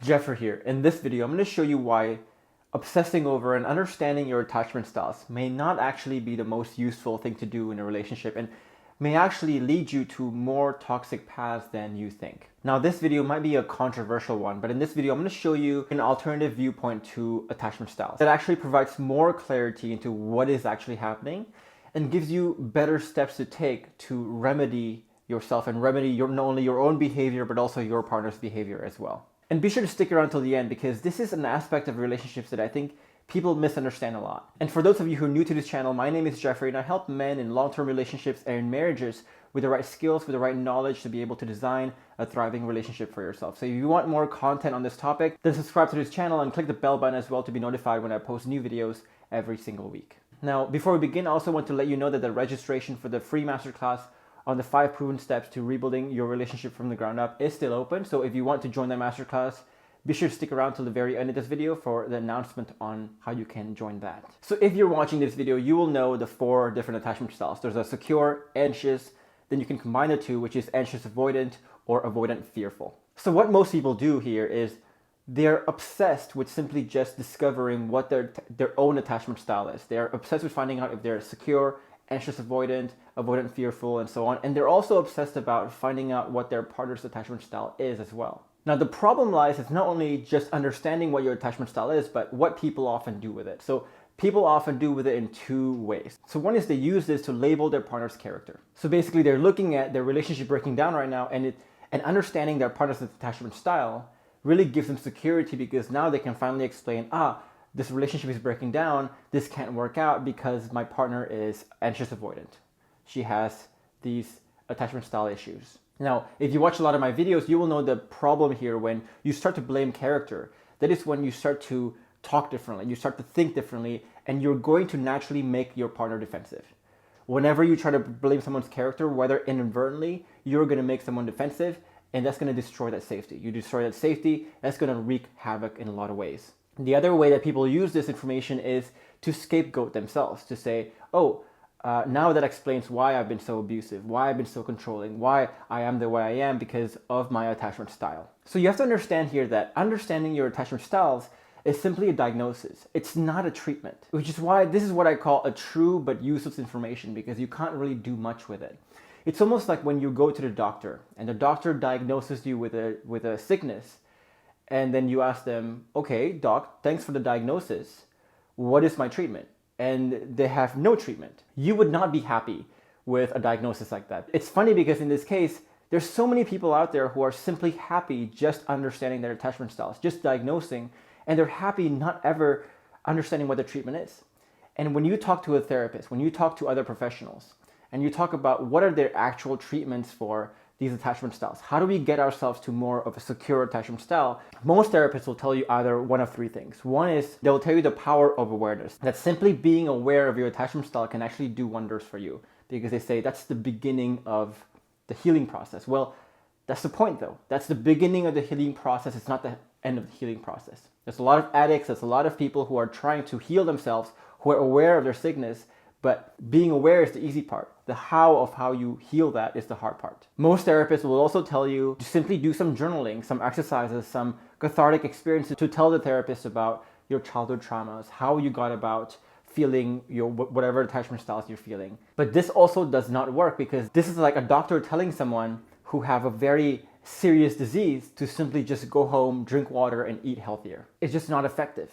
Jeffrey here. In this video, I'm going to show you why obsessing over and understanding your attachment styles may not actually be the most useful thing to do in a relationship and may actually lead you to more toxic paths than you think. Now, this video might be a controversial one, but in this video, I'm going to show you an alternative viewpoint to attachment styles that actually provides more clarity into what is actually happening and gives you better steps to take to remedy yourself and remedy not only your own behavior, but also your partner's behavior as well. And be sure to stick around till the end because this is an aspect of relationships that I think people misunderstand a lot. And for those of you who are new to this channel, my name is Jeffrey and I help men in long-term relationships and in marriages with the right skills, with the right knowledge to be able to design a thriving relationship for yourself. So if you want more content on this topic, then subscribe to this channel and click the bell button as well to be notified when I post new videos every single week. Now, before we begin, I also want to let you know that the registration for the free masterclass on the 5 proven steps to rebuilding your relationship from the ground up is still open. So if you want to join that masterclass, be sure to stick around till the very end of this video for the announcement on how you can join that. So if you're watching this video, you will know the 4 different attachment styles. There's a secure, anxious, then you can combine the 2, which is anxious avoidant or avoidant fearful. So what most people do here is they're obsessed with simply just discovering what their own attachment style is. They're obsessed with finding out if they're secure, anxious avoidant, avoidant fearful, and so on. And they're also obsessed about finding out what their partner's attachment style is as well. Now, the problem lies is not only just understanding what your attachment style is, but what people often do with it. So people often do with it in 2 ways. So one is they use this to label their partner's character. So basically they're looking at their relationship breaking down right now and understanding their partner's attachment style really gives them security because now they can finally explain, this relationship is breaking down, this can't work out because my partner is anxious avoidant. She has these attachment style issues. Now, if you watch a lot of my videos, you will know the problem here when you start to blame character. That is when you start to talk differently, you start to think differently, and you're going to naturally make your partner defensive. Whenever you try to blame someone's character, whether inadvertently, you're going to make someone defensive, and that's going to destroy that safety. You destroy that safety, that's going to wreak havoc in a lot of ways. The other way that people use this information is to scapegoat themselves, to say, now that explains why I've been so abusive, why I've been so controlling, why I am the way I am because of my attachment style. So you have to understand here that understanding your attachment styles is simply a diagnosis. It's not a treatment, which is why this is what I call a true but useless information because you can't really do much with it. It's almost like when you go to the doctor and the doctor diagnoses you with a sickness and then you ask them, okay, doc, thanks for the diagnosis. What is my treatment? And they have no treatment. You would not be happy with a diagnosis like that. It's funny because in this case, there's so many people out there who are simply happy just understanding their attachment styles, just diagnosing, and they're happy not ever understanding what the treatment is. And when you talk to a therapist, when you talk to other professionals, and you talk about what are their actual treatments for these attachment styles, how do we get ourselves to more of a secure attachment style? Most therapists will tell you either one of 3 things. One is they'll tell you the power of awareness, that simply being aware of your attachment style can actually do wonders for you because they say that's the beginning of the healing process. Well, that's the point though. That's the beginning of the healing process. It's not the end of the healing process. There's a lot of addicts, there's a lot of people who are trying to heal themselves, who are aware of their sickness, but being aware is the easy part. The how you heal that is the hard part. Most therapists will also tell you to simply do some journaling, some exercises, some cathartic experiences to tell the therapist about your childhood traumas, how you got about feeling your whatever attachment styles you're feeling. But this also does not work because this is like a doctor telling someone who have a very serious disease to simply just go home, drink water, and eat healthier. It's just not effective.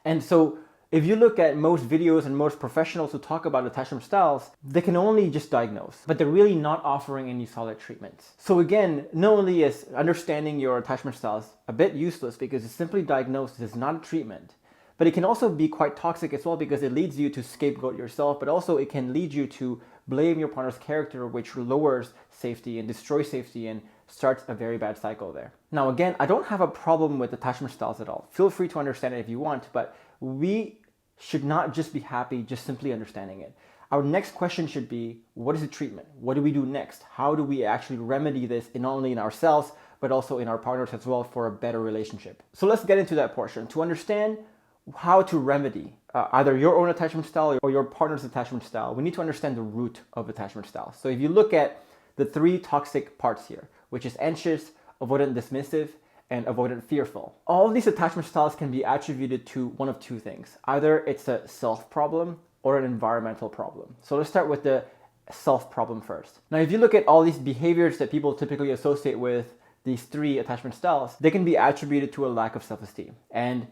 And so if you look at most videos and most professionals who talk about attachment styles, they can only just diagnose, but they're really not offering any solid treatments. So again, not only is understanding your attachment styles a bit useless because it's simply diagnosis, it's not a treatment, but it can also be quite toxic as well because it leads you to scapegoat yourself, but also it can lead you to blame your partner's character, which lowers safety and destroys safety and starts a very bad cycle there. Now again, I don't have a problem with attachment styles at all. Feel free to understand it if you want, but we should not just be happy just simply understanding it. Our next question should be, what is the treatment? What do we do next? How do we actually remedy this not only in ourselves, but also in our partners as well for a better relationship? So let's get into that portion. To understand how to remedy either your own attachment style or your partner's attachment style, we need to understand the root of attachment style. So if you look at the 3 toxic parts here, which is anxious, avoidant, dismissive, and avoidant fearful. All of these attachment styles can be attributed to one of two things. Either it's a self problem or an environmental problem. So let's start with the self problem first. Now, if you look at all these behaviors that people typically associate with these three attachment styles, they can be attributed to a lack of self-esteem. And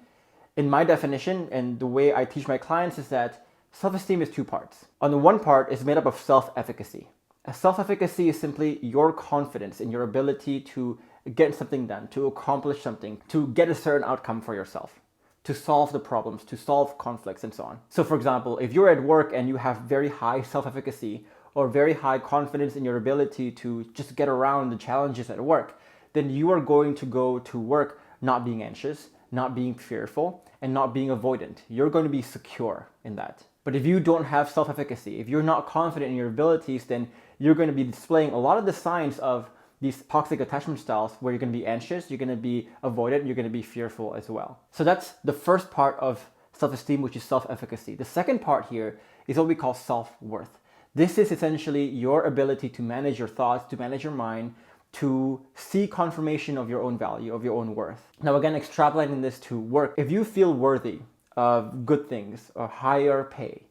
in my definition and the way I teach my clients is that self-esteem is two parts. On the one part is made up of self-efficacy. Self-efficacy is simply your confidence in your ability to get something done, to accomplish something, to get a certain outcome for yourself, to solve the problems, to solve conflicts, and so on. So for example, if you're at work and you have very high self-efficacy or very high confidence in your ability to just get around the challenges at work, then you are going to go to work not being anxious, not being fearful, and not being avoidant. You're going to be secure in that. But if you don't have self-efficacy, if you're not confident in your abilities, then you're going to be displaying a lot of the signs of these toxic attachment styles where you're going to be anxious, you're going to be avoidant, you're going to be fearful as well. So that's the first part of self-esteem, which is self-efficacy. The second part here is what we call self-worth. This is essentially your ability to manage your thoughts, to manage your mind, to see confirmation of your own value, of your own worth. Now again, extrapolating this to work, if you feel worthy of good things, a higher pay,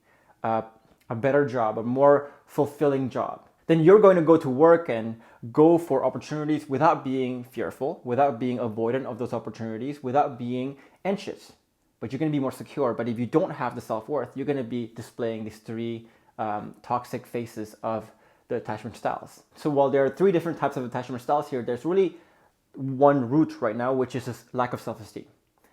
a better job, a more fulfilling job, then you're going to go to work and go for opportunities without being fearful, without being avoidant of those opportunities, without being anxious. But you're going to be more secure. But if you don't have the self-worth, you're going to be displaying these three toxic faces of the attachment styles. So while there are three different types of attachment styles here, there's really one root right now, which is this lack of self-esteem.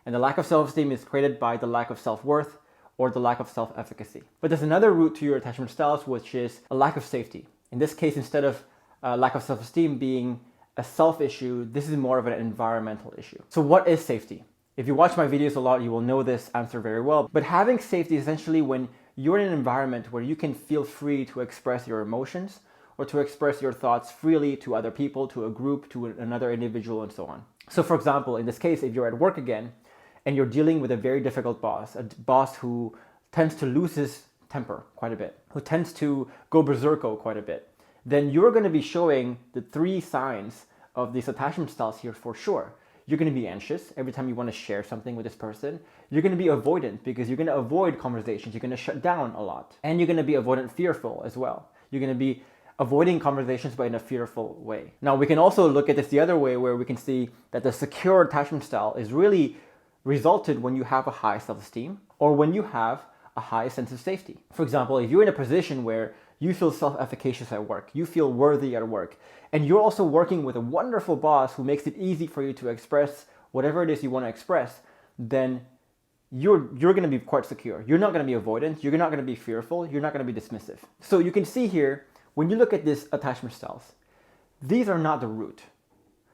And the lack of self-esteem is created by the lack of self-worth or the lack of self-efficacy. But there's another root to your attachment styles, which is a lack of safety. In this case, instead of lack of self-esteem being a self issue, this is more of an environmental issue. So what is safety? If you watch my videos a lot, you will know this answer very well. But having safety is essentially when you're in an environment where you can feel free to express your emotions or to express your thoughts freely to other people, to a group, to another individual, and so on. So for example, in this case, if you're at work again and you're dealing with a very difficult boss, a boss who tends to lose his temper quite a bit, who tends to go berserko quite a bit, then you're going to be showing the three signs of these attachment styles here for sure. You're going to be anxious every time you want to share something with this person. You're going to be avoidant because you're going to avoid conversations. You're going to shut down a lot. And you're going to be avoidant fearful as well. You're going to be avoiding conversations but in a fearful way. Now we can also look at this the other way where we can see that the secure attachment style is really resulted when you have a high self-esteem or when you have a high sense of safety. For example, if you're in a position where you feel self-efficacious at work, you feel worthy at work, and you're also working with a wonderful boss who makes it easy for you to express whatever it is you want to express, then you're going to be quite secure. You're not going to be avoidant, you're not going to be fearful, you're not going to be dismissive. So you can see here, when you look at these attachment styles, these are not the root.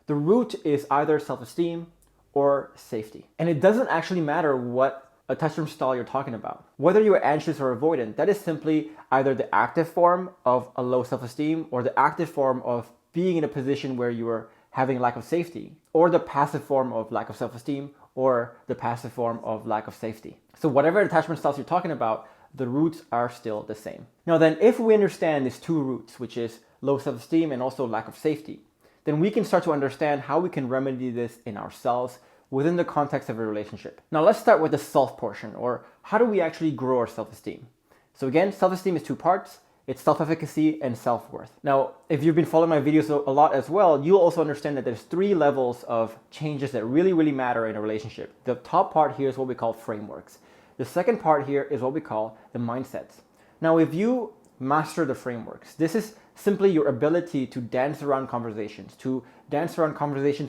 The root is either self-esteem or safety. And it doesn't actually matter what attachment style you're talking about. Whether you're anxious or avoidant, that is simply either the active form of a low self-esteem or the active form of being in a position where you are having lack of safety, or the passive form of lack of self-esteem or the passive form of lack of safety. So whatever attachment styles you're talking about, the roots are still the same. Now then, if we understand these two roots, which is low self-esteem and also lack of safety, then we can start to understand how we can remedy this in ourselves within the context of a relationship. Now let's start with the self portion, or how do we actually grow our self-esteem? So again, self-esteem is two parts. It's self-efficacy and self-worth. Now, if you've been following my videos a lot as well, you'll also understand that there's three levels of changes that really, really matter in a relationship. The top part here is what we call frameworks. The second part here is what we call the mindsets. Now, if you master the frameworks, this is simply your ability to dance around conversations,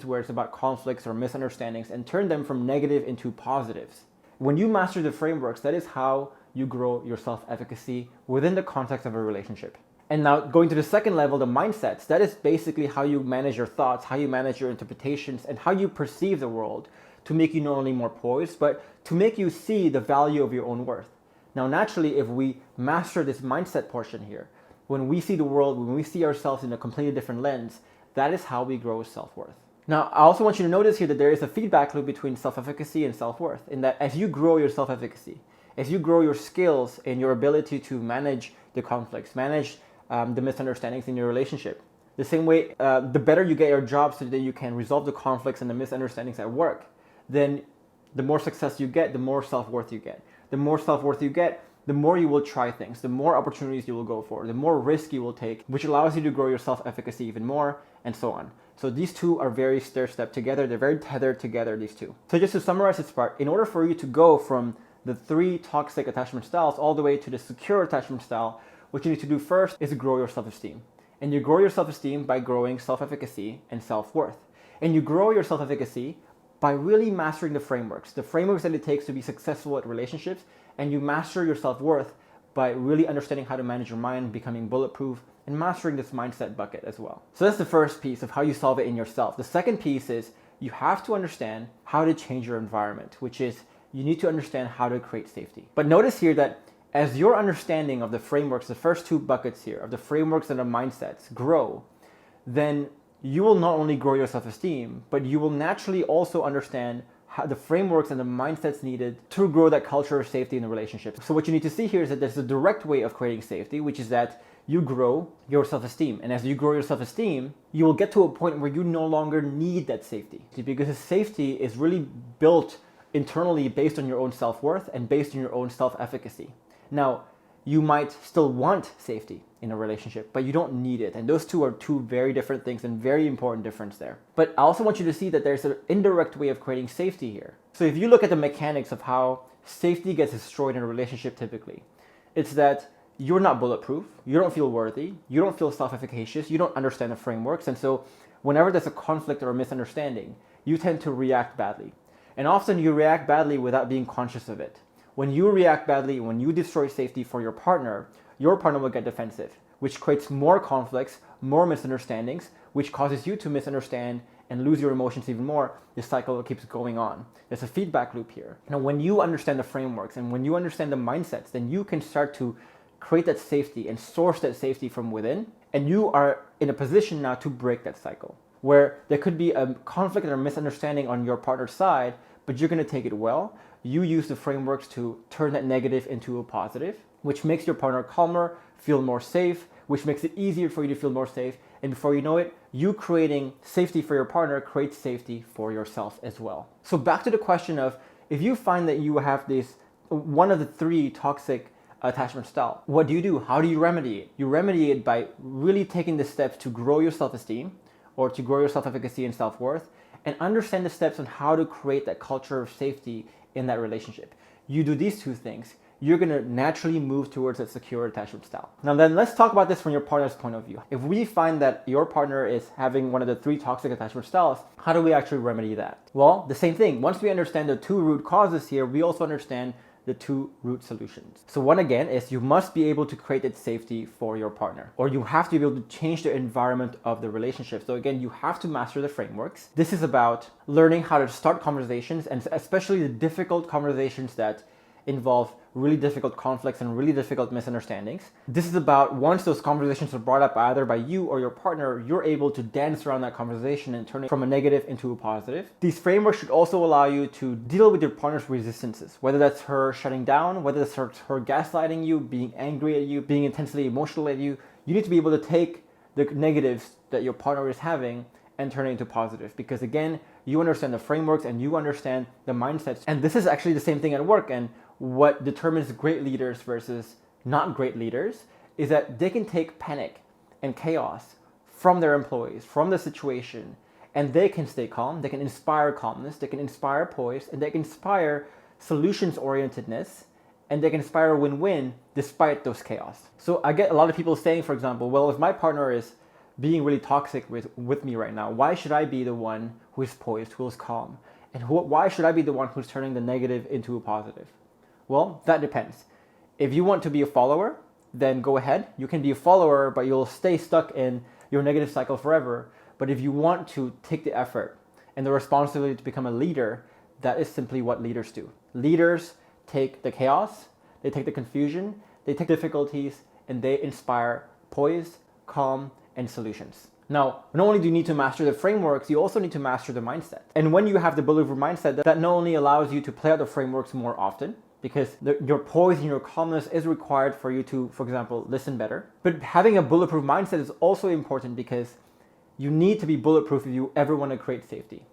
where it's about conflicts or misunderstandings and turn them from negative into positives. When you master the frameworks, that is how you grow your self-efficacy within the context of a relationship. And now going to the second level, the mindsets, that is basically how you manage your thoughts, how you manage your interpretations, and how you perceive the world to make you not only more poised, but to make you see the value of your own worth. Now, naturally, if we master this mindset portion here, when we see the world, when we see ourselves in a completely different lens, that is how we grow self-worth. Now, I also want you to notice here that there is a feedback loop between self-efficacy and self-worth, in that as you grow your self-efficacy, as you grow your skills and your ability to manage the conflicts, manage the misunderstandings in your relationship, The same way, the better you get your job so that you can resolve the conflicts and the misunderstandings at work, then the more success you get, the more self-worth you get. The more self-worth you get, the more you will try things, the more opportunities you will go for, the more risk you will take, which allows you to grow your self-efficacy even more, and so on. So these two are very stair-step together. They're very tethered together, these two. So just to summarize this part, in order for you to go from the 3 toxic attachment styles all the way to the secure attachment style, what you need to do first is grow your self-esteem. And you grow your self-esteem by growing self-efficacy and self-worth. And you grow your self-efficacy by really mastering the frameworks that it takes to be successful at relationships, and you master your self-worth by really understanding how to manage your mind, becoming bulletproof, and mastering this mindset bucket as well. So that's the first piece of how you solve it in yourself. The second piece is you have to understand how to change your environment, which is you need to understand how to create safety. But notice here that as your understanding of the frameworks, the first 2 buckets here, of the frameworks and the mindsets grow, then you will not only grow your self-esteem, but you will naturally also understand how the frameworks and the mindsets needed to grow that culture of safety in the relationship. So what you need to see here is that there's a direct way of creating safety, which is that you grow your self-esteem. And as you grow your self-esteem, you will get to a point where you no longer need that safety, because safety is really built internally based on your own self-worth and based on your own self-efficacy. Now, you might still want safety in a relationship, but you don't need it. And those two are 2 very different things and very important difference there. But I also want you to see that there's an indirect way of creating safety here. So if you look at the mechanics of how safety gets destroyed in a relationship typically, it's that you're not bulletproof, you don't feel worthy, you don't feel self-efficacious, you don't understand the frameworks. And so whenever there's a conflict or a misunderstanding, you tend to react badly. And often you react badly without being conscious of it. When you react badly, when you destroy safety for your partner will get defensive, which creates more conflicts, more misunderstandings, which causes you to misunderstand and lose your emotions even more. This cycle keeps going on. There's a feedback loop here. Now, when you understand the frameworks and when you understand the mindsets, then you can start to create that safety and source that safety from within. And you are in a position now to break that cycle, where there could be a conflict or misunderstanding on your partner's side, but you're going to take it well. You use the frameworks to turn that negative into a positive, which makes your partner calmer, feel more safe, which makes it easier for you to feel more safe. And before you know it, you creating safety for your partner creates safety for yourself as well. So back to the question of, if you find that you have this, one of the 3 toxic attachment style, what do? How do you remedy it? You remedy it by really taking the steps to grow your self-esteem or to grow your self-efficacy and self-worth, and understand the steps on how to create that culture of safety in that relationship. You do these 2 things, you're going to naturally move towards a secure attachment style. Now then, let's talk about this from your partner's point of view. If we find that your partner is having one of the 3 toxic attachment styles, how do we actually remedy that? Well, the same thing. Once we understand the 2 root causes here, we also understand the 2 root solutions. So one again is you must be able to create that safety for your partner, or you have to be able to change the environment of the relationship. So again, you have to master the frameworks. This is about learning how to start conversations, and especially the difficult conversations that involve really difficult conflicts and really difficult misunderstandings. This is about, once those conversations are brought up either by you or your partner, you're able to dance around that conversation and turn it from a negative into a positive. These frameworks should also allow you to deal with your partner's resistances, whether that's her shutting down, whether that's her gaslighting you, being angry at you, being intensely emotional at you. You need to be able to take the negatives that your partner is having and turn it into positive, because again, you understand the frameworks and you understand the mindsets. And this is actually the same thing at work. And what determines great leaders versus not great leaders is that they can take panic and chaos from their employees, from the situation, and they can stay calm, they can inspire calmness, they can inspire poise, and they can inspire solutions-orientedness, and they can inspire win-win despite those chaos. So I get a lot of people saying, for example, well, if my partner is being really toxic with me right now, why should I be the one who is poised, who is calm? And why should I be the one who's turning the negative into a positive? Well, that depends. If you want to be a follower, then go ahead. You can be a follower, but you'll stay stuck in your negative cycle forever. But if you want to take the effort and the responsibility to become a leader, that is simply what leaders do. Leaders take the chaos, they take the confusion, they take difficulties, and they inspire poise, calm, and solutions. Now, not only do you need to master the frameworks, you also need to master the mindset. And when you have the bulletproof mindset, that not only allows you to play out the frameworks more often, because your poise and your calmness is required for you to, for example, listen better. But having a bulletproof mindset is also important because You need to be bulletproof if you ever want to create safety.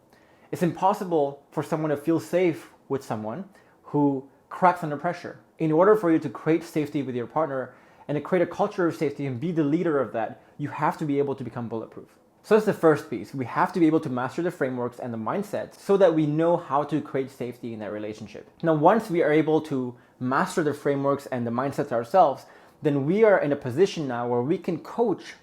It's impossible for someone to feel safe with someone who cracks under pressure. In order for you to create safety with your partner and to create a culture of safety and be the leader of that, you have to be able to become bulletproof. So that's the first piece. We have to be able to master the frameworks and the mindsets so that we know how to create safety in that relationship. Now, once we are able to master the frameworks and the mindsets ourselves, then we are in a position now where we can coach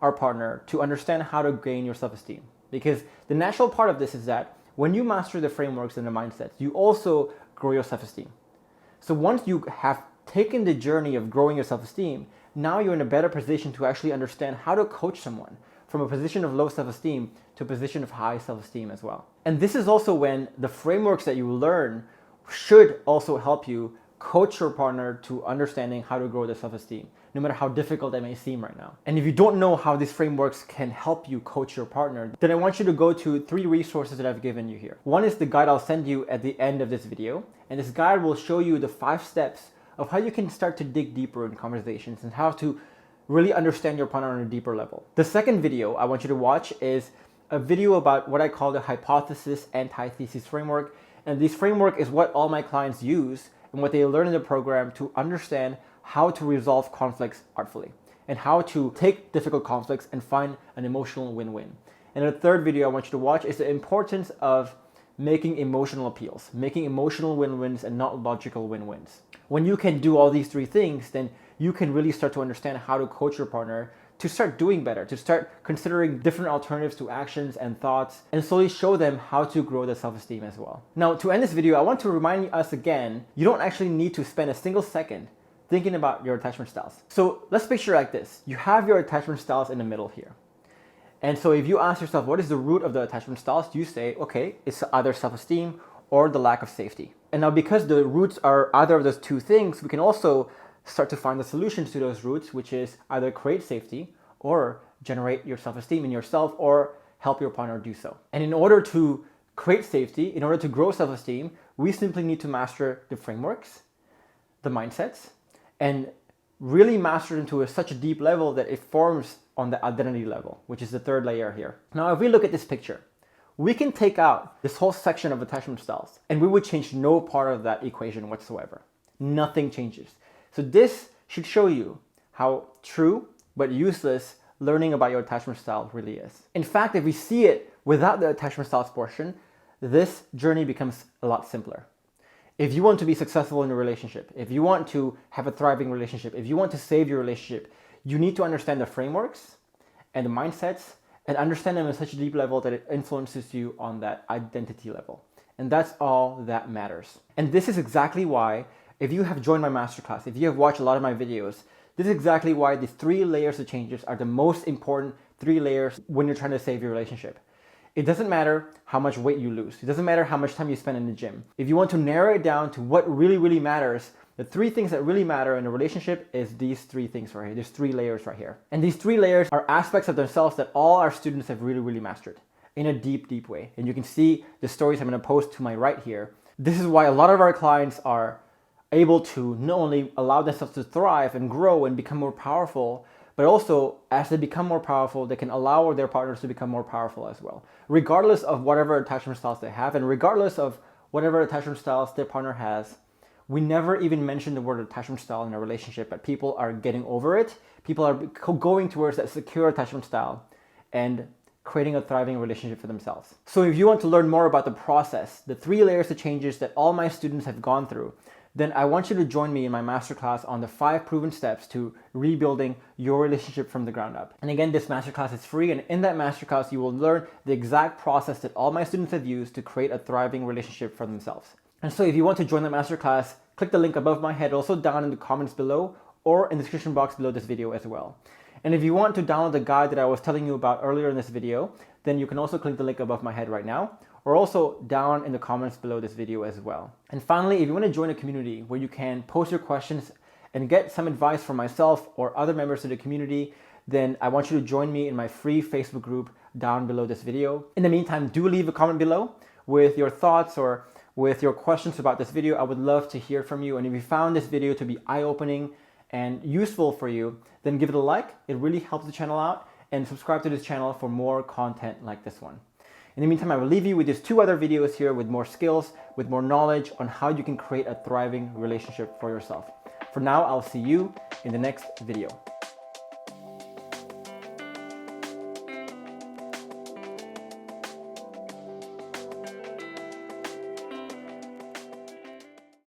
our partner to understand how to gain your self-esteem. Because the natural part of this is that when you master the frameworks and the mindsets, you also grow your self-esteem. So once you have taken the journey of growing your self-esteem, now you're in a better position to actually understand how to coach someone from a position of low self-esteem to a position of high self-esteem as well. And this is also when the frameworks that you learn should also help you coach your partner to understanding how to grow their self-esteem, no matter how difficult that may seem right now. And if you don't know how these frameworks can help you coach your partner, then I want you to go to 3 resources that I've given you here. One is the guide I'll send you at the end of this video. And this guide will show you the 5 steps of how you can start to dig deeper in conversations and how to really understand your partner on a deeper level. The second video I want you to watch is a video about what I call the hypothesis antithesis framework. And this framework is what all my clients use and what they learn in the program to understand how to resolve conflicts artfully and how to take difficult conflicts and find an emotional win-win. And the third video I want you to watch is the importance of making emotional appeals, making emotional win-wins and not logical win-wins. When you can do all these 3 things, then you can really start to understand how to coach your partner to start doing better, to start considering different alternatives to actions and thoughts, and slowly show them how to grow their self-esteem as well. Now, to end this video, I want to remind us again, you don't actually need to spend a single second thinking about your attachment styles. So let's picture like this. You have your attachment styles in the middle here. And so if you ask yourself, what is the root of the attachment styles? You say, okay, it's either self-esteem or the lack of safety. And now because the roots are either of those 2 things, we can also start to find the solutions to those roots, which is either create safety or generate your self-esteem in yourself or help your partner do so. And in order to create safety, in order to grow self-esteem, we simply need to master the frameworks, the mindsets, and really master them to such a deep level that it forms on the identity level, which is the 3rd layer here. Now, if we look at this picture, we can take out this whole section of attachment styles and we would change no part of that equation whatsoever. Nothing changes. So this should show you how true but useless learning about your attachment style really is. In fact, if we see it without the attachment styles portion, this journey becomes a lot simpler. If you want to be successful in a relationship, if you want to have a thriving relationship, if you want to save your relationship, you need to understand the frameworks and the mindsets and understand them at such a deep level that it influences you on that identity level. And that's all that matters. And this is exactly why, if you have joined my masterclass, if you have watched a lot of my videos, this is exactly why these 3 layers of changes are the most important 3 layers when you're trying to save your relationship. It doesn't matter how much weight you lose. It doesn't matter how much time you spend in the gym. If you want to narrow it down to what really, really matters, the 3 things that really matter in a relationship is these 3 things right here. There's 3 layers right here. And these 3 layers are aspects of themselves that all our students have really, really mastered in a deep, deep way. And you can see the stories I'm going to post to my right here. This is why a lot of our clients are able to not only allow themselves to thrive and grow and become more powerful, but also as they become more powerful, they can allow their partners to become more powerful as well, regardless of whatever attachment styles they have and regardless of whatever attachment styles their partner has. We never even mention the word attachment style in a relationship, but people are getting over it. People are going towards that secure attachment style and creating a thriving relationship for themselves. So if you want to learn more about the process, the 3 layers of changes that all my students have gone through, then I want you to join me in my masterclass on the 5 proven steps to rebuilding your relationship from the ground up. And again, this masterclass is free, and in that masterclass, you will learn the exact process that all my students have used to create a thriving relationship for themselves. And so if you want to join the masterclass, click the link above my head, also down in the comments below, or in the description box below this video as well. And if you want to download the guide that I was telling you about earlier in this video, then you can also click the link above my head right now, or also down in the comments below this video as well. And finally, if you want to join a community where you can post your questions and get some advice from myself or other members of the community, then I want you to join me in my free Facebook group down below this video. In the meantime, do leave a comment below with your thoughts or with your questions about this video. I would love to hear from you. And if you found this video to be eye-opening and useful for you, then give it a like. It really helps the channel out. and subscribe to this channel for more content like this one. In the meantime, I will leave you with these 2 other videos here with more skills, with more knowledge on how you can create a thriving relationship for yourself. For now, I'll see you in the next video.